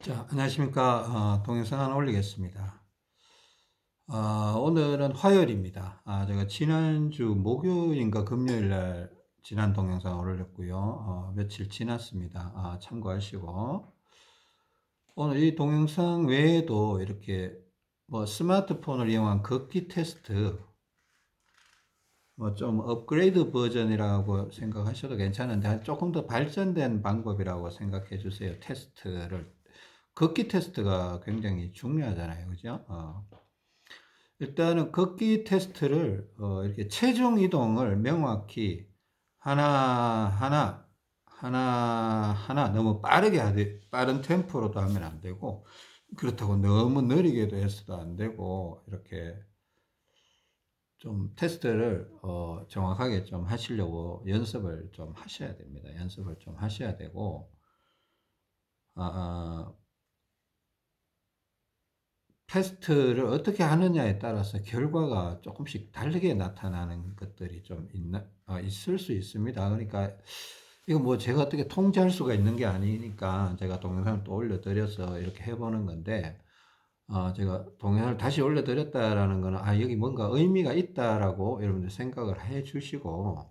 자, 안녕하십니까. 동영상 하나 올리겠습니다. 오늘은 화요일입니다. 제가 지난주 목요일인가 금요일 날 지난 동영상 올렸고요. 며칠 지났습니다. 참고하시고. 오늘 이 동영상 외에도 이렇게 뭐 스마트폰을 이용한 걷기 테스트, 뭐 좀 업그레이드 버전이라고 생각하셔도 괜찮은데 조금 더 발전된 방법이라고 생각해 주세요. 테스트를. 걷기 테스트가 굉장히 중요하잖아요. 그죠? 일단은 걷기 테스트를 이렇게 체중 이동을 명확히 하나하나 너무 빠른 템포로도 하면 안 되고, 그렇다고 너무 느리게도 해서도 안 되고, 이렇게 좀 테스트를 정확하게 좀 하시려고 연습을 좀 하셔야 됩니다. 연습을 좀 하셔야 되고, 아, 아, 테스트를 어떻게 하느냐에 따라서 결과가 조금씩 다르게 나타나는 것들이 좀 있을 수 있습니다. 그러니까 이거 뭐 제가 어떻게 통제할 수가 있는 게 아니니까 제가 동영상을 또 올려드려서 이렇게 해보는 건데, 제가 동영상을 다시 올려드렸다라는 거는, 여기 뭔가 의미가 있다라고 여러분들 생각을 해 주시고,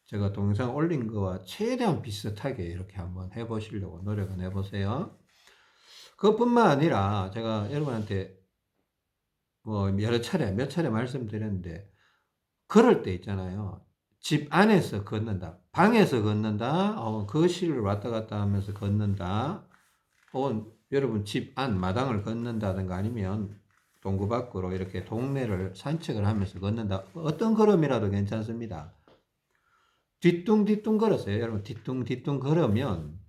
제가 동영상 올린 거와 최대한 비슷하게 이렇게 한번 해보시려고 노력은 해보세요. 그것뿐만 아니라 제가 여러분한테 뭐 여러 차례, 몇 차례 말씀드렸는데, 그럴 때 있잖아요. 집 안에서 걷는다, 방에서 걷는다, 거실을 왔다 갔다 하면서 걷는다, 혹은 여러분 집 안 마당을 걷는다든가 아니면 동구 밖으로 이렇게 동네를 산책을 하면서 걷는다. 어떤 걸음이라도 괜찮습니다. 뒤뚱뒤뚱 걸으세요. 여러분 뒤뚱뒤뚱 걸으면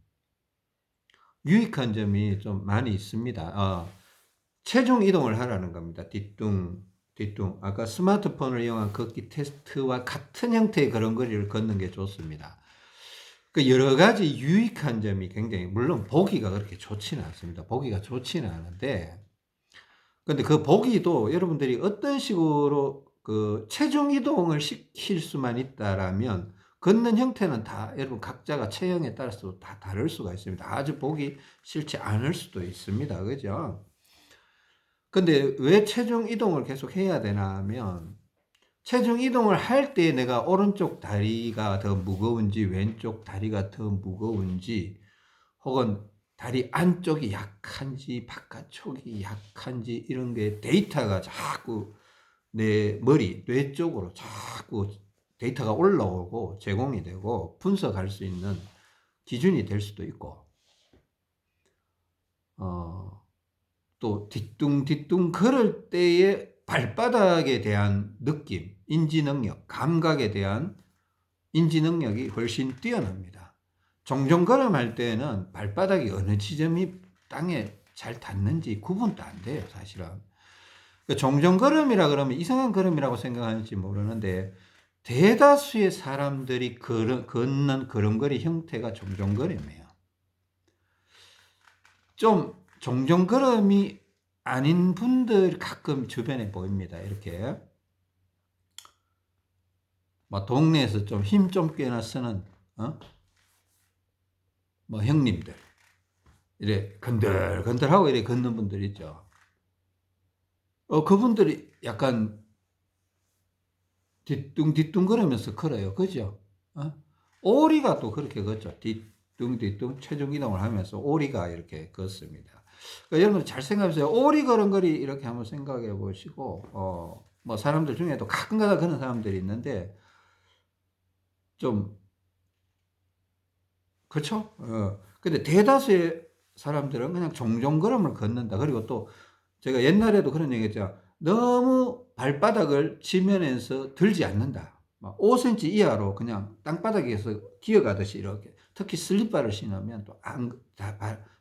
유익한 점이 좀 많이 있습니다. 체중 이동을 하라는 겁니다. 뒤뚱. 아까 스마트폰을 이용한 걷기 테스트와 같은 형태의 걸음걸이를 걷는 게 좋습니다. 그 여러 가지 유익한 점이 굉장히, 물론 보기가 그렇게 좋지는 않습니다. 보기가 좋지는 않은데, 근데 그 보기도 여러분들이 어떤 식으로 그 체중 이동을 시킬 수만 있다라면 걷는 형태는 다 여러분 각자가 체형에 따라서 다 다를 수가 있습니다. 아주 보기 싫지 않을 수도 있습니다. 그죠? 근데 왜 체중 이동을 계속 해야 되나 하면, 체중 이동을 할 때 내가 오른쪽 다리가 더 무거운지 왼쪽 다리가 더 무거운지, 혹은 다리 안쪽이 약한지 바깥쪽이 약한지 이런 게 데이터가 자꾸 내 머리, 뇌 쪽으로 자꾸 데이터가 올라오고 제공이 되고 분석할 수 있는 기준이 될 수도 있고, 또 뒤뚱뒤뚱 걸을 때의 발바닥에 대한 느낌, 인지 능력, 감각에 대한 인지 능력이 훨씬 뛰어납니다. 종종 걸음할 때는 발바닥이 어느 지점이 땅에 잘 닿는지 구분도 안 돼요, 사실은. 종종 걸음이라 그러면 이상한 걸음이라고 생각하는지 모르는데, 대다수의 사람들이 걷는 걸음걸이 형태가 종종 걸음이에요. 좀 종종 걸음이 아닌 분들 가끔 주변에 보입니다. 이렇게 막 동네에서 좀 힘 좀 꽤나 쓰는 뭐 형님들, 이래 건들건들하고 이래 걷는 분들 있죠. 그분들이 약간 뒤뚱뒤뚱 걸으면서 걸어요. 그죠? 오리가 또 그렇게 걷죠. 뒤뚱뒤뚱 체중 이동을 하면서 오리가 이렇게 걷습니다. 그러니까 여러분 잘 생각해보세요. 오리 걸음걸이 이렇게 한번 생각해 보시고, 뭐 사람들 중에도 가끔가다 그런 사람들이 있는데, 좀, 그렇죠? 근데 대다수의 사람들은 그냥 종종 걸음을 걷는다. 그리고 또 제가 옛날에도 그런 얘기 했죠. 너무 발바닥을 지면에서 들지 않는다. 막 5cm 이하로 그냥 땅바닥에서 기어가듯이 이렇게. 특히 슬리퍼를 신으면 또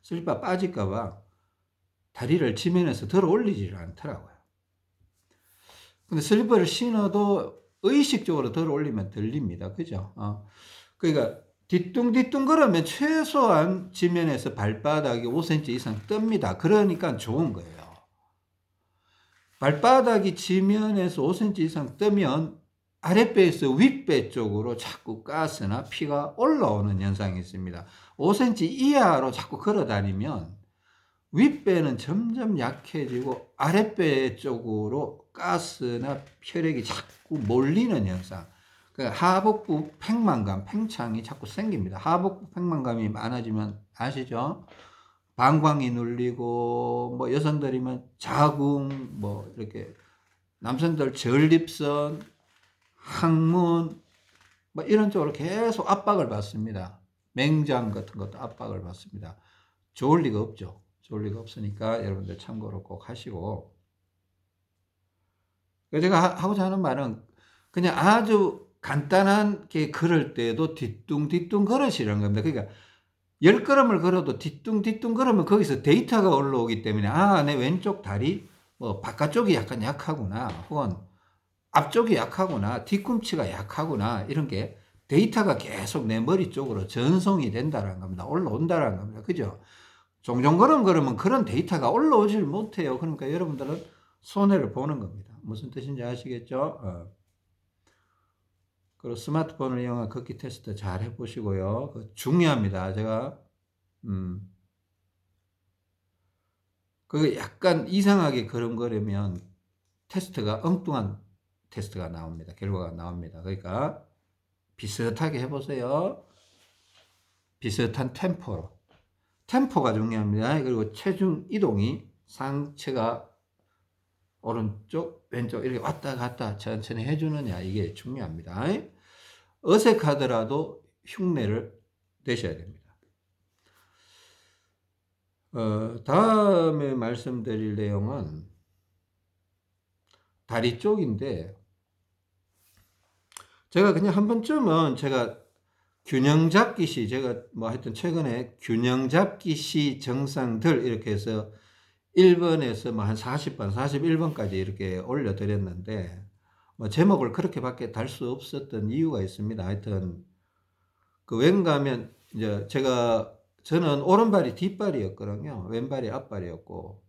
슬리퍼 빠질까봐 다리를 지면에서 들어 올리지를 않더라고요. 근데 슬리퍼를 신어도 의식적으로 들어 올리면 들립니다. 그죠? 그러니까 뒤뚱뒤뚱 걸으면 최소한 지면에서 발바닥이 5cm 이상 뜹니다. 그러니까 좋은 거예요. 발바닥이 지면에서 5cm 이상 뜨면 아랫배에서 윗배 쪽으로 자꾸 가스나 피가 올라오는 현상이 있습니다. 5cm 이하로 자꾸 걸어 다니면 윗배는 점점 약해지고 아랫배 쪽으로 가스나 혈액이 자꾸 몰리는 현상. 하복부 팽만감, 팽창이 자꾸 생깁니다. 하복부 팽만감이 많아지면 아시죠? 방광이 눌리고, 뭐 여성들이면 자궁, 뭐 이렇게 남성들 전립선, 항문, 뭐 이런 쪽으로 계속 압박을 받습니다. 맹장 같은 것도 압박을 받습니다. 좋을 리가 없죠. 좋을 리가 없으니까 여러분들 참고로 꼭 하시고. 제가 하고자 하는 말은 그냥 아주 간단하게 걸을 때도 뒤뚱뒤뚱 걸으시라는 겁니다. 그러니까 10걸음을 걸어도 뒤뚱뒤뚱 걸으면 거기서 데이터가 올라오기 때문에 내 왼쪽 다리 뭐 바깥쪽이 약간 약하구나, 혹은 앞쪽이 약하구나, 뒤꿈치가 약하구나, 이런 게 데이터가 계속 내 머리 쪽으로 전송이 된다는 겁니다. 올라온다는 겁니다. 그죠? 종종 걸으면 그런 데이터가 올라오질 못해요. 그러니까 여러분들은 손해를 보는 겁니다. 무슨 뜻인지 아시겠죠? 그리고 스마트폰을 이용한 걷기 테스트 잘 해보시고요. 중요합니다. 제가 그 약간 이상하게 걸음걸으면 테스트가 엉뚱한 테스트가 나옵니다. 결과가 나옵니다. 그러니까 비슷하게 해보세요. 비슷한 템포로. 템포가 중요합니다. 그리고 체중 이동이 상체가 오른쪽, 왼쪽 이렇게 왔다 갔다 천천히 해주느냐, 이게 중요합니다. 어색하더라도 흉내를 내셔야 됩니다. 다음에 말씀드릴 내용은 다리 쪽인데, 제가 그냥 한 번쯤은 제가 균형 잡기 시, 제가 뭐 하여튼 최근에 균형 잡기 시 증상들 이렇게 해서 1번에서 뭐 한 40번, 41번까지 이렇게 올려드렸는데, 뭐 제목을 그렇게밖에 달 수 없었던 이유가 있습니다. 하여튼 그 왠가하면 이제 저는 오른발이 뒷발이었거든요. 왼발이 앞발이었고,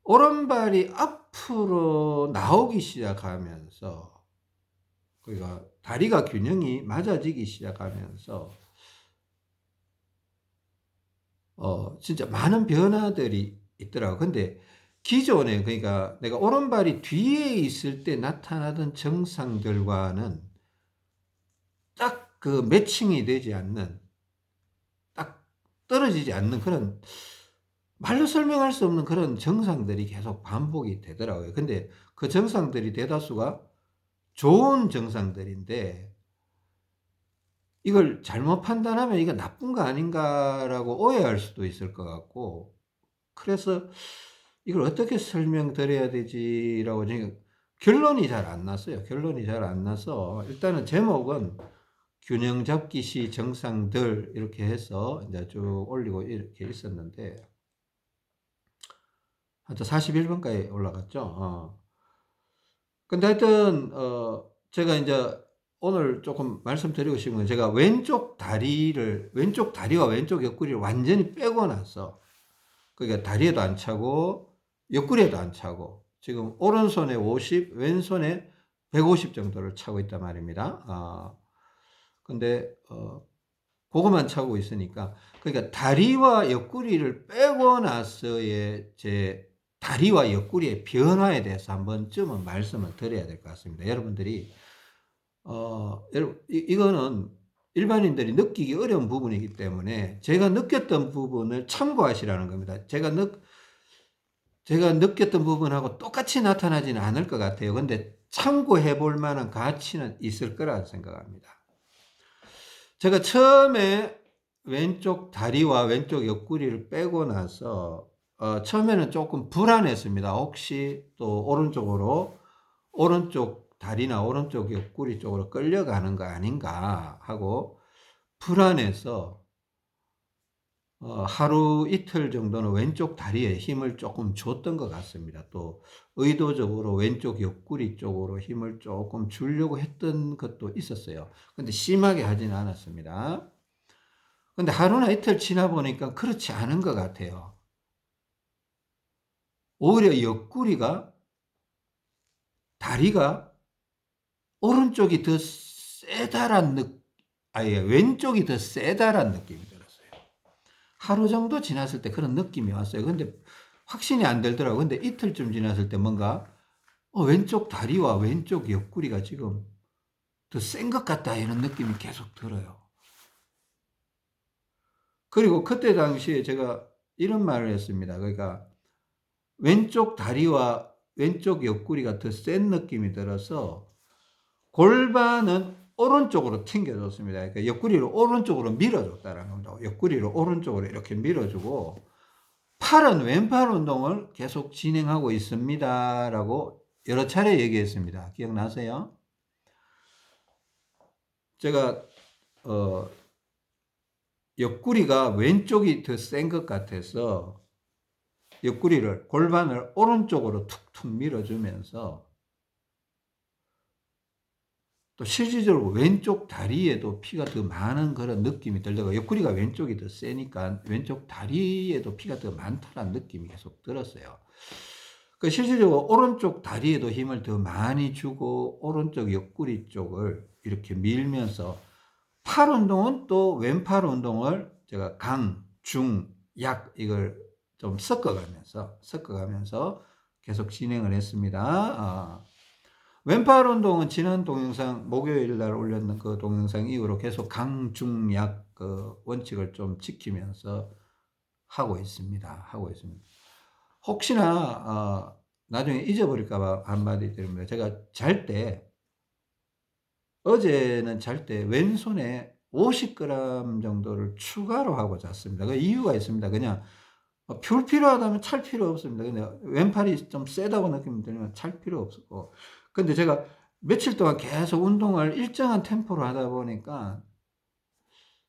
오른발이 앞으로 나오기 시작하면서, 그러니까 다리가 균형이 맞아지기 시작하면서 진짜 많은 변화들이 있더라고. 근데 기존에, 그러니까 내가 오른발이 뒤에 있을 때 나타나던 증상들과는 딱 그 매칭이 되지 않는, 딱 떨어지지 않는 그런, 말로 설명할 수 없는 그런 증상들이 계속 반복이 되더라고요. 근데 그 증상들이 대다수가 좋은 증상들인데, 이걸 잘못 판단하면 이게 나쁜 거 아닌가라고 오해할 수도 있을 것 같고, 그래서 이걸 어떻게 설명드려야 되지라고 지금 결론이 잘 안 났어요. 결론이 잘 안 나서 일단은 제목은 균형 잡기 시 증상들 이렇게 해서 이제 쭉 올리고 이렇게 있었는데, 하여튼 41번까지 올라갔죠. 근데 하여튼 제가 이제 오늘 조금 말씀드리고 싶은 건, 제가 왼쪽 다리와 왼쪽 옆구리를 완전히 빼고 나서, 그러니까 다리에도 안 차고 옆구리에도 안 차고, 지금 오른손에 50, 왼손에 150 정도를 차고 있단 말입니다. 근데 그것만 차고 있으니까, 그러니까 다리와 옆구리를 빼고 나서의 제 다리와 옆구리의 변화에 대해서 한 번쯤은 말씀을 드려야 될 것 같습니다. 여러분들이 여러분, 이거는 일반인들이 느끼기 어려운 부분이기 때문에 제가 느꼈던 부분을 참고하시라는 겁니다. 제가 느꼈던 부분하고 똑같이 나타나지는 않을 것 같아요. 근데 참고해 볼 만한 가치는 있을 거라 생각합니다. 제가 처음에 왼쪽 다리와 왼쪽 옆구리를 빼고 나서 처음에는 조금 불안했습니다. 혹시 또 오른쪽 다리나 오른쪽 옆구리 쪽으로 끌려가는 거 아닌가 하고 불안해서 하루 이틀 정도는 왼쪽 다리에 힘을 조금 줬던 것 같습니다. 또 의도적으로 왼쪽 옆구리 쪽으로 힘을 조금 주려고 했던 것도 있었어요. 근데 심하게 하지는 않았습니다. 근데 하루나 이틀 지나 보니까 그렇지 않은 것 같아요. 오히려 다리가 오른쪽이 더 왼쪽이 더 세다란 느낌이 들었어요. 하루 정도 지났을 때 그런 느낌이 왔어요. 근데 확신이 안 들더라고요. 근데 이틀쯤 지났을 때 뭔가 왼쪽 다리와 왼쪽 옆구리가 지금 더 센 것 같다 이런 느낌이 계속 들어요. 그리고 그때 당시에 제가 이런 말을 했습니다. 그러니까 왼쪽 다리와 왼쪽 옆구리가 더 센 느낌이 들어서 골반은 오른쪽으로 튕겨줬습니다. 그러니까 옆구리를 오른쪽으로 밀어줬다라는 겁니다. 옆구리를 오른쪽으로 이렇게 밀어주고 팔은 왼팔 운동을 계속 진행하고 있습니다라고 여러 차례 얘기했습니다. 기억나세요? 제가 옆구리가 왼쪽이 더 센 것 같아서 옆구리를 골반을 오른쪽으로 툭툭 밀어주면서 또 실질적으로 왼쪽 다리에도 피가 더 많은 그런 느낌이 들다가 옆구리가 왼쪽이 더 세니까 왼쪽 다리에도 피가 더 많다는 느낌이 계속 들었어요. 그 실질적으로 오른쪽 다리에도 힘을 더 많이 주고 오른쪽 옆구리 쪽을 이렇게 밀면서 팔 운동은 또 왼팔 운동을 제가 강, 중, 약 이걸 좀 섞어가면서 계속 진행을 했습니다. 왼팔 운동은 지난 동영상 목요일 날 올렸는 그 동영상 이후로 계속 강, 중, 약 그 원칙을 좀 지키면서 하고 있습니다. 혹시나 나중에 잊어버릴까봐 한마디 드립니다. 제가 어제는 잘 때 왼손에 50g 정도를 추가로 하고 잤습니다. 그 이유가 있습니다. 그냥 필요하다면 찰 필요 없습니다. 근데 왼팔이 좀 세다고 느낌이 들면 찰 필요 없고. 근데 제가 며칠 동안 계속 운동을 일정한 템포로 하다 보니까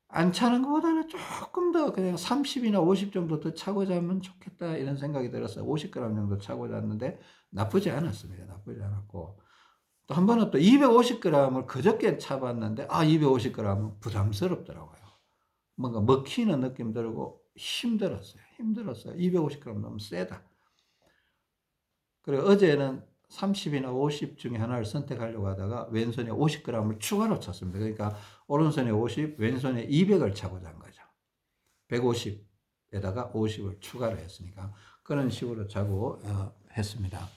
안 차는 것보다는 조금 더 그냥 30이나 50 정도 더 차고 자면 좋겠다 이런 생각이 들었어요. 50g 정도 차고 잤는데 나쁘지 않았습니다. 나쁘지 않았고. 또 한 번은 또 250g을 그저께 차봤는데 250g은 부담스럽더라고요. 뭔가 먹히는 느낌 들고 힘들었어요. 250g 너무 세다. 그리고 어제는 30이나 50 중에 하나를 선택하려고 하다가 왼손에 50g을 추가로 쳤습니다. 그러니까 오른손에 50, 왼손에 200을 차고 잔 거죠. 150에다가 50을 추가로 했으니까 그런 식으로 자고 했습니다.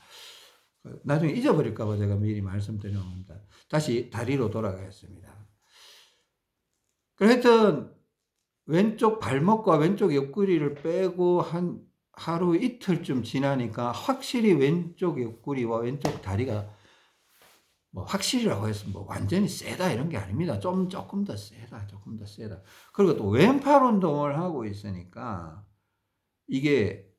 나중에 잊어버릴까 봐 제가 미리 말씀드리는 겁니다. 다시 다리로 돌아가겠습니다. 하여튼 왼쪽 발목과 왼쪽 옆구리를 빼고 한 하루 이틀쯤 지나니까 확실히 왼쪽 옆구리와 왼쪽 다리가 뭐 확실히라고 해서 뭐 완전히 세다 이런 게 아닙니다. 조금 더 세다. 그리고 또 왼팔 운동을 하고 있으니까 이게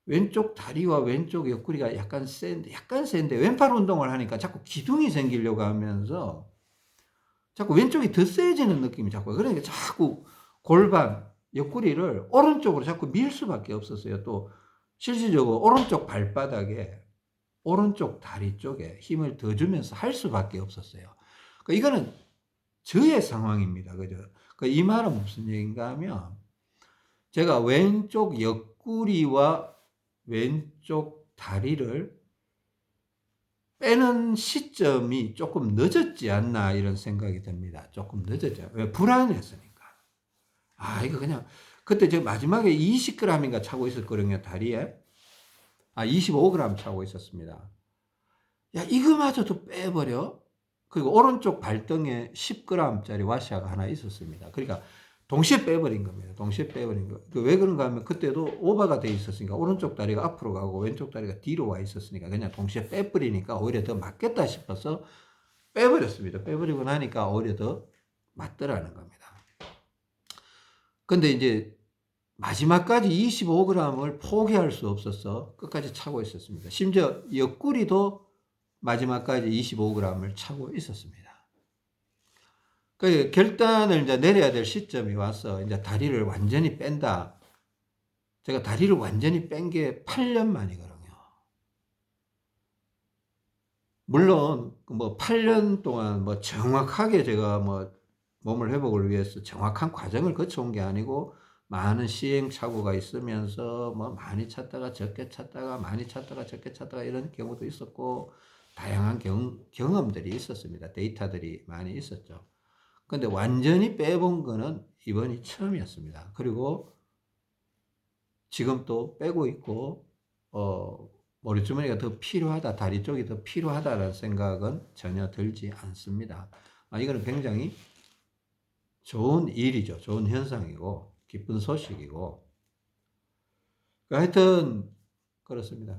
왼쪽 다리와 왼쪽 옆구리가 약간 센데 왼팔 운동을 하니까 자꾸 기둥이 생기려고 하면서 자꾸 왼쪽이 더 세지는 느낌이 자꾸 그러니까 자꾸 골반 옆구리를 오른쪽으로 자꾸 밀 수밖에 없었어요. 또 실질적으로 오른쪽 발바닥에 오른쪽 다리 쪽에 힘을 더 주면서 할 수밖에 없었어요. 그러니까 이거는 저의 상황입니다. 그죠? 이 말은 무슨 얘기인가 하면 제가 왼쪽 옆구리와 왼쪽 다리를 빼는 시점이 조금 늦었지 않나 이런 생각이 듭니다. 조금 늦었죠. 왜? 불안했으니까. 이거 그냥 그때 제가 마지막에 20g인가 차고 있었거든요. 다리에. 25g 차고 있었습니다. 야, 이거마저도 빼버려? 그리고 오른쪽 발등에 10g짜리 와샤가 하나 있었습니다. 그러니까 동시에 빼버린 겁니다. 왜 그런가 하면 그때도 오버가 돼 있었으니까 오른쪽 다리가 앞으로 가고 왼쪽 다리가 뒤로 와 있었으니까 그냥 동시에 빼버리니까 오히려 더 맞겠다 싶어서 빼버렸습니다. 빼버리고 나니까 오히려 더 맞더라는 겁니다. 근데 이제 마지막까지 25g을 포기할 수 없어서 끝까지 차고 있었습니다. 심지어 옆구리도 마지막까지 25g을 차고 있었습니다. 그 결단을 이제 내려야 될 시점이 와서 이제 다리를 완전히 뺀다. 제가 다리를 완전히 뺀 게 8년 만이거든요. 물론 뭐 8년 동안 뭐 정확하게 제가 뭐 몸을 회복을 위해서 정확한 과정을 거쳐온 게 아니고 많은 시행착오가 있으면서 뭐 많이 찼다가 적게 찼다가 많이 찼다가 적게 찼다가 이런 경우도 있었고 다양한 경험들이 있었습니다. 데이터들이 많이 있었죠. 근데 완전히 빼본 거는 이번이 처음이었습니다. 그리고 지금 또 빼고 있고, 머리주머니가 더 필요하다, 다리 쪽이 더 필요하다라는 생각은 전혀 들지 않습니다. 이거는 굉장히 좋은 일이죠. 좋은 현상이고, 기쁜 소식이고. 하여튼, 그렇습니다.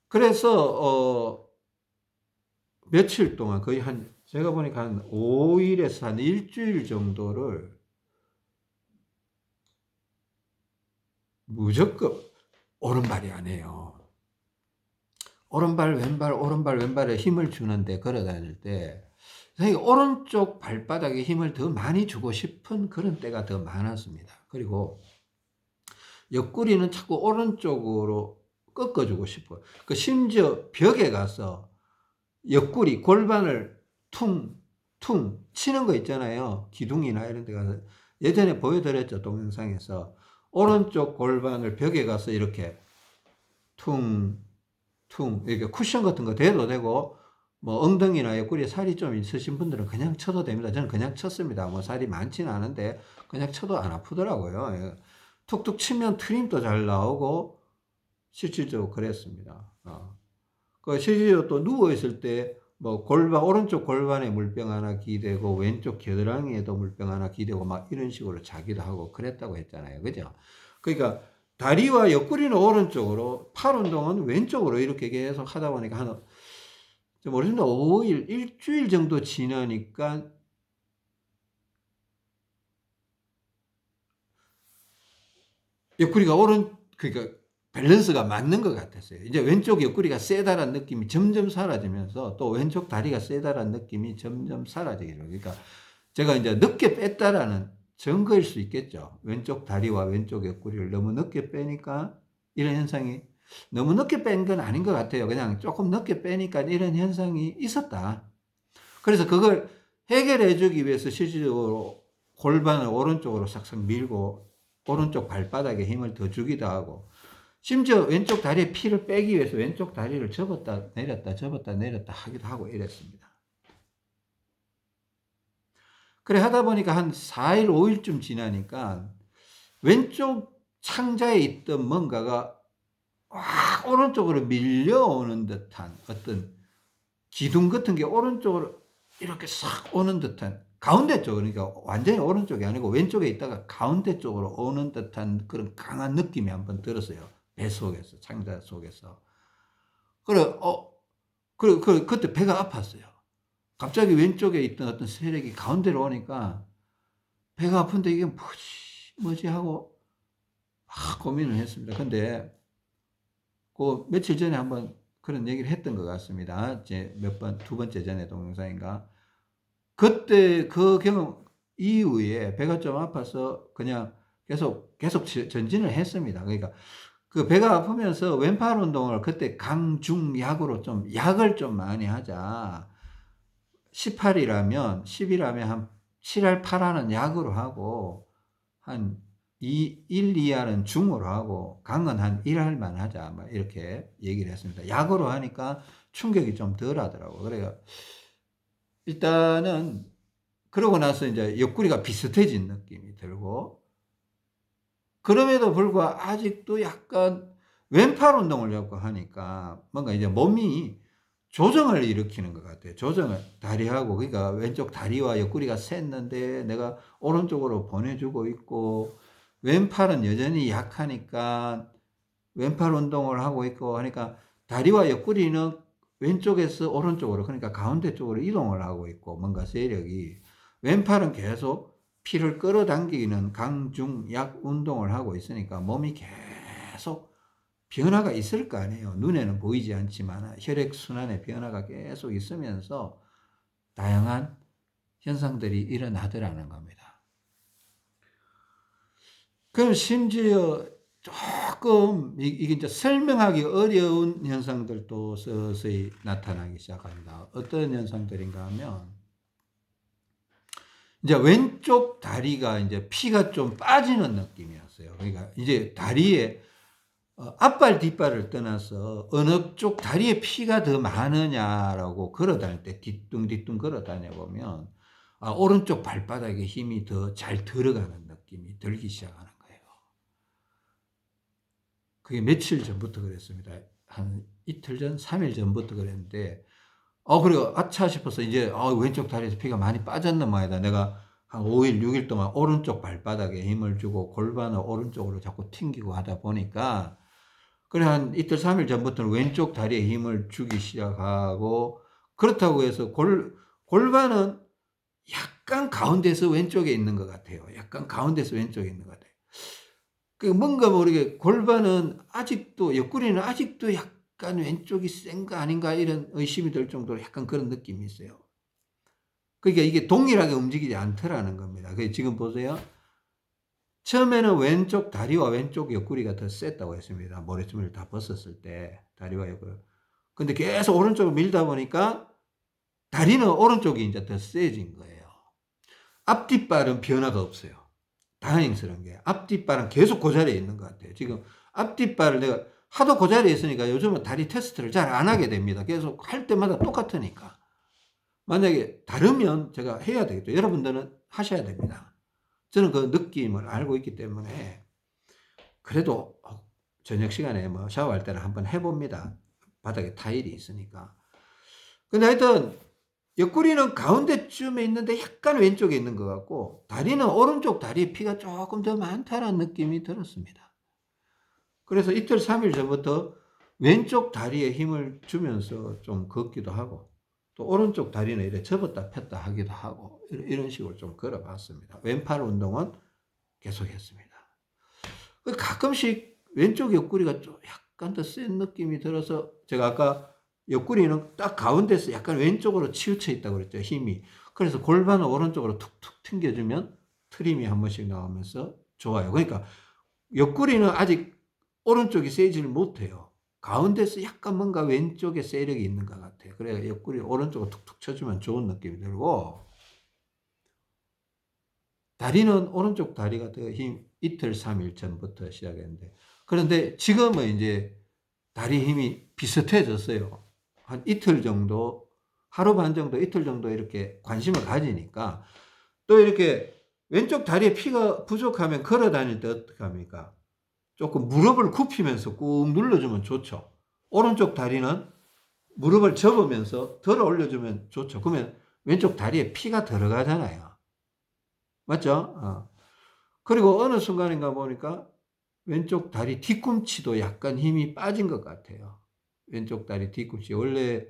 그래서, 며칠 동안 거의 제가 보니까 한 5일에서 한 일주일 정도를 무조건 오른발이 아니에요. 오른발, 왼발, 오른발, 왼발에 힘을 주는데 걸어 다닐 때, 오른쪽 발바닥에 힘을 더 많이 주고 싶은 그런 때가 더 많았습니다. 그리고 옆구리는 자꾸 오른쪽으로 꺾어주고 싶어요. 심지어 벽에 가서 옆구리, 골반을 퉁 치는 거 있잖아요. 기둥이나 이런 데 가서. 예전에 보여드렸죠. 동영상에서. 오른쪽 골반을 벽에 가서 이렇게 이렇게 쿠션 같은 거 대도 되고, 뭐 엉덩이나 옆구리에 살이 좀 있으신 분들은 그냥 쳐도 됩니다. 저는 그냥 쳤습니다. 뭐 살이 많지는 않은데 그냥 쳐도 안 아프더라고요. 예. 툭툭 치면 트림도 잘 나오고 실질적으로 그랬습니다. 실제로 또 누워있을 때 뭐 오른쪽 골반에 물병 하나 기대고 왼쪽 겨드랑이에도 물병 하나 기대고 막 이런 식으로 자기도 하고 그랬다고 했잖아요. 그죠? 그러니까 다리와 옆구리는 오른쪽으로, 팔 운동은 왼쪽으로 이렇게 계속 하다 보니까 모르겠습니다. 5일, 일주일 정도 지나니까 옆구리가 그러니까 밸런스가 맞는 것 같았어요. 이제 왼쪽 옆구리가 세다라는 느낌이 점점 사라지면서 또 왼쪽 다리가 세다라는 느낌이 점점 사라지게 돼요. 그러니까 제가 이제 늦게 뺐다라는 증거일 수 있겠죠. 왼쪽 다리와 왼쪽 옆구리를 너무 늦게 빼니까 이런 현상이, 너무 늦게 뺀 건 아닌 것 같아요. 그냥 조금 늦게 빼니까 이런 현상이 있었다. 그래서 그걸 해결해 주기 위해서 실질적으로 골반을 오른쪽으로 싹싹 밀고 오른쪽 발바닥에 힘을 더 주기도 하고, 심지어 왼쪽 다리에 피를 빼기 위해서 왼쪽 다리를 접었다 내렸다 접었다 내렸다 하기도 하고 이랬습니다. 그래 하다 보니까 한 4일 5일쯤 지나니까 왼쪽 창자에 있던 뭔가가 오른쪽으로 밀려오는 듯한 어떤 기둥 같은 게 오른쪽으로 이렇게 싹 오는 듯한, 가운데 쪽, 그러니까 완전히 오른쪽이 아니고 왼쪽에 있다가 가운데 쪽으로 오는 듯한 그런 강한 느낌이 한번 들었어요. 배 속에서, 창자 속에서. 그때 배가 아팠어요. 갑자기 왼쪽에 있던 어떤 세력이 가운데로 오니까 배가 아픈데 이게 뭐지 하고 고민을 했습니다. 근데 며칠 전에 한번 그런 얘기를 했던 것 같습니다. 두 번째 전에 동영상인가. 그때 그 경험 이후에 배가 좀 아파서 그냥 계속 전진을 했습니다. 그러니까 그 배가 아프면서 왼팔 운동을 그때 강중약으로 약을 좀 많이 하자. 10이라면 한 7할 8하는 약으로 하고, 한 1, 2할은 중으로 하고, 강은 한 1할만 하자. 막 이렇게 얘기를 했습니다. 약으로 하니까 충격이 좀 덜 하더라고요. 그래요. 일단은, 그러고 나서 이제 옆구리가 비슷해진 느낌이 들고, 그럼에도 불구하고 아직도 약간 왼팔 운동을 자꾸 하니까 뭔가 이제 몸이 조정을 일으키는 것 같아요. 다리하고, 그러니까 왼쪽 다리와 옆구리가 샜는데 내가 오른쪽으로 보내주고 있고, 왼팔은 여전히 약하니까 왼팔 운동을 하고 있고 하니까 다리와 옆구리는 왼쪽에서 오른쪽으로, 그러니까 가운데 쪽으로 이동을 하고 있고, 뭔가 세력이, 왼팔은 계속 피를 끌어당기는 강중약 운동을 하고 있으니까 몸이 계속 변화가 있을 거 아니에요. 눈에는 보이지 않지만 혈액순환의 변화가 계속 있으면서 다양한 현상들이 일어나더라는 겁니다. 그럼 심지어 조금 이게 이제 설명하기 어려운 현상들도 서서히 나타나기 시작합니다. 어떤 현상들인가 하면, 이제 왼쪽 다리가 이제 피가 좀 빠지는 느낌이었어요. 그러니까 이제 다리에 앞발 뒷발을 떠나서 어느 쪽 다리에 피가 더 많으냐라고 걸어 다닐 때 뒤뚱뒤뚱 걸어 다녀 보면 오른쪽 발바닥에 힘이 더 잘 들어가는 느낌이 들기 시작하는 거예요. 그게 며칠 전부터 그랬습니다. 한 이틀 전, 3일 전부터 그랬는데, 그리고 아차 싶어서 이제, 왼쪽 다리에서 피가 많이 빠졌나 마이다. 내가 한 5일, 6일 동안 오른쪽 발바닥에 힘을 주고 골반을 오른쪽으로 자꾸 튕기고 하다 보니까, 그래, 한 이틀, 3일 전부터는 왼쪽 다리에 힘을 주기 시작하고, 그렇다고 해서 골반은 약간 가운데서 왼쪽에 있는 것 같아요. 약간 가운데서 왼쪽에 있는 것 같아요. 그 뭔가 모르게 골반은 아직도, 옆구리는 아직도 약간 왼쪽이 센가 아닌가 이런 의심이 들 정도로 약간 그런 느낌이 있어요. 그러니까 이게 동일하게 움직이지 않더라는 겁니다. 그 지금 보세요. 처음에는 왼쪽 다리와 왼쪽 옆구리가 더 셌다고 했습니다. 모래주머니를 다 벗었을 때 다리와 옆구리. 근데 계속 오른쪽으로 밀다 보니까 다리는 오른쪽이 이제 더 세진 거예요. 앞뒷발은 변화가 없어요. 다행스러운 게 앞뒷발은 계속 그 자리에 있는 것 같아요. 지금 앞뒷발을 내가 하도 그 자리에 있으니까 요즘은 다리 테스트를 잘 안 하게 됩니다. 계속 할 때마다 똑같으니까. 만약에 다르면 제가 해야 되겠죠. 여러분들은 하셔야 됩니다. 저는 그 느낌을 알고 있기 때문에 그래도 저녁 시간에 뭐 샤워할 때는 한번 해봅니다. 바닥에 타일이 있으니까. 근데 하여튼 옆구리는 가운데쯤에 있는데 약간 왼쪽에 있는 것 같고 다리는 오른쪽 다리에 피가 조금 더 많다는 느낌이 들었습니다. 그래서 이틀 3일 전부터 왼쪽 다리에 힘을 주면서 좀 걷기도 하고 또 오른쪽 다리는 이렇게 접었다 폈다 하기도 하고 이런 식으로 좀 걸어봤습니다. 왼팔 운동은 계속했습니다. 가끔씩 왼쪽 옆구리가 좀 약간 더 센 느낌이 들어서 제가 아까 옆구리는 딱 가운데서 약간 왼쪽으로 치우쳐 있다고 그랬죠. 힘이. 그래서 골반을 오른쪽으로 툭툭 튕겨주면 트림이 한 번씩 나오면서 좋아요. 그러니까 옆구리는 아직 오른쪽이 세지를 못해요. 가운데서 약간 뭔가 왼쪽에 세력이 있는 것 같아요. 그래서 옆구리 오른쪽으로 툭툭 쳐주면 좋은 느낌이 들고 다리는 오른쪽 다리가 더 이틀 3일 전부터 시작했는데 그런데 지금은 이제 다리 힘이 비슷해졌어요. 한 이틀 정도, 하루 반 정도, 이틀 정도 이렇게 관심을 가지니까 또 이렇게 왼쪽 다리에 피가 부족하면 걸어 다닐 때 어떻게 합니까? 조금 무릎을 굽히면서 꾹 눌러주면 좋죠. 오른쪽 다리는 무릎을 접으면서 들어 올려주면 좋죠. 그러면 왼쪽 다리에 피가 들어가잖아요. 맞죠? 그리고 어느 순간인가 보니까 왼쪽 다리 뒤꿈치도 약간 힘이 빠진 것 같아요. 왼쪽 다리 뒤꿈치. 원래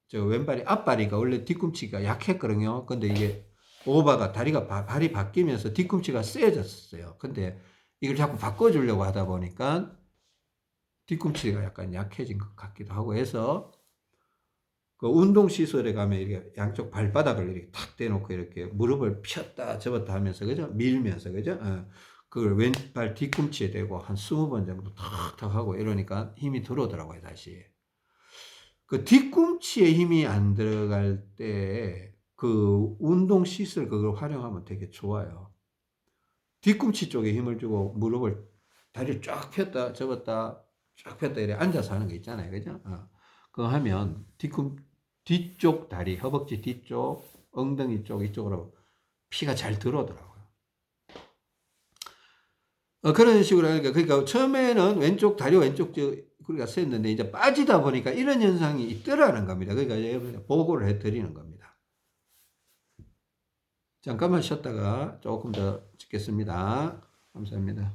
저 왼발이 앞발이가 원래 뒤꿈치가 약했거든요. 근데 이게 오바가 다리가 발이 바뀌면서 뒤꿈치가 세졌어요. 근데 이걸 자꾸 바꿔주려고 하다 보니까 뒤꿈치가 약간 약해진 것 같기도 하고 해서 그 운동시설에 가면 이렇게 양쪽 발바닥을 이렇게 탁 대놓고 이렇게 무릎을 폈다 접었다 하면서, 그죠? 밀면서, 그죠? 그걸 왼발 뒤꿈치에 대고 한 20번 정도 탁탁 하고 이러니까 힘이 들어오더라고요, 다시. 그 뒤꿈치에 힘이 안 들어갈 때 그 운동시설 그걸 활용하면 되게 좋아요. 뒤꿈치 쪽에 힘을 주고 무릎을, 다리를 쫙 폈다 접었다 쫙 폈다 이렇게 앉아서 하는 거 있잖아요, 그죠? 그거 하면 뒤쪽 다리, 허벅지 뒤쪽, 엉덩이 쪽 이쪽으로 피가 잘 들어오더라고요. 그런 식으로 하니까, 그러니까 처음에는 왼쪽 다리 왼쪽 우리가 셌는데 이제 빠지다 보니까 이런 현상이 있더라는 겁니다. 그러니까 여러분 보고를 해드리는 겁니다. 잠깐만 쉬었다가 조금 더 찍겠습니다. 감사합니다.